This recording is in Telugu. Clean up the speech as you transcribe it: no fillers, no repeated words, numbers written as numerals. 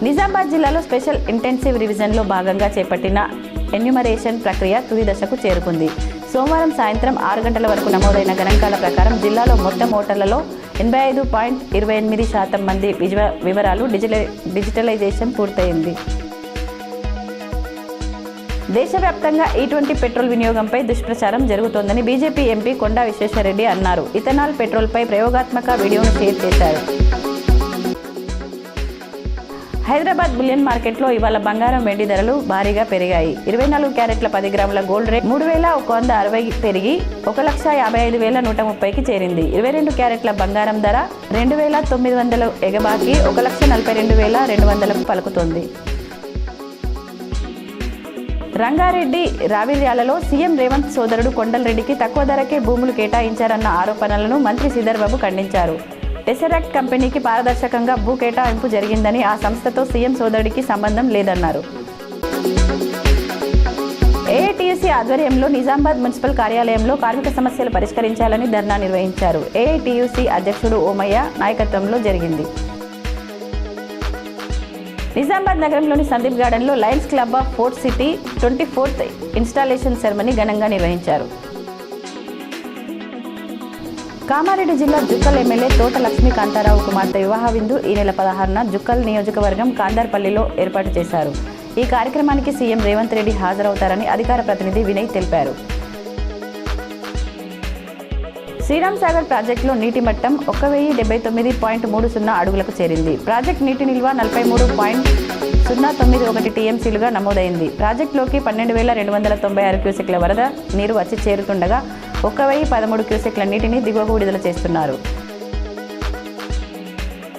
నిజామాబాద్ జిల్లాలో స్పెషల్ ఇంటెన్సివ్ రివిజన్లో భాగంగా చేపట్టిన ఎన్యూమరేషన్ ప్రక్రియ తుది దశకు చేరుకుంది. సోమవారం సాయంత్రం 6 గంటల వరకు నమోదైన గణాంకాల ప్రకారం జిల్లాలో మొత్తం ఓటర్లలో 85.28% మంది వివరాలు డిజిటలైజేషన్ పూర్తయింది. దేశవ్యాప్తంగా E20 పెట్రోల్ వినియోగంపై దుష్ప్రచారం జరుగుతోందని బీజేపీ ఎంపీ కొండా విశ్వేశ్వరరెడ్డి అన్నారు. ఇథనాల్ పెట్రోల్పై ప్రయోగాత్మక వీడియోను షేర్ చేశారు. హైదరాబాద్ బులియన్ మార్కెట్లో ఇవాళ బంగారం వెండి ధరలు భారీగా పెరిగాయి. 24 క్యారెట్ల 10 గ్రాముల గోల్డ్ రేట్ 3,160 పెరిగి 1,55,130కి చేరింది. 22 క్యారెట్ల బంగారం ధర 2,900 ఎగబాకి 1,42,200కు పలుకుతోంది. రంగారెడ్డి రావిర్యాలలో సీఎం రేవంత్ సోదరుడు కొండలరెడ్డికి తక్కువ ధరకే భూములు కేటాయించారన్న ఆరోపణలను మంత్రి శ్రీధర్ బాబు ఖండించారు. టెసరాక్ట్ కంపెనీకి పారదర్శకంగా భూ కేటాయింపు జరిగిందని, ఆ సంస్థతో సీఎం సోదరుడికి సంబంధం లేదన్నారు. ఏఐటీయూసీ ఆధ్వర్యంలో నిజామాబాద్ మున్సిపల్ కార్యాలయంలో కార్మిక సమస్యలు పరిష్కరించాలని ధర్నా నిర్వహించారు. ఏఐటీయూసీ అధ్యక్షుడు ఓమయ్య నాయకత్వంలో జరిగింది. నిజామాబాద్ నగరంలోని సందీప్ గార్డెన్లో Lions club of fort city 24th installation ceremony ఘనంగా నిర్వహించారు. కామారెడ్డి జిల్లా జుక్కల్ ఎమ్మెల్యే తోట లక్ష్మీ కాంతారావు కుమార్తె వివాహ విందు ఈ నెల 16న జుక్కల్ నియోజకవర్గం కాందార్పల్లిలో ఏర్పాటు చేశారు. ఈ కార్యక్రమానికి సీఎం రేవంత్ రెడ్డి హాజరవుతారని అధికార ప్రతినిధి వినయ్ తెలిపారు. శ్రీరామ్ సాగర్ ప్రాజెక్టులో నీటి మట్టం 1,079.30 అడుగులకు చేరింది. ప్రాజెక్టు నీటి నిల్వ 43.091 టీఎంసీలుగా నమోదైంది. ప్రాజెక్టులోకి 12,296 క్యూసెక్ల వరద నీరు వచ్చి చేరుతుండగా 1,013 క్యూసెక్ల నీటిని దిగువకు విడుదల చేస్తున్నారు.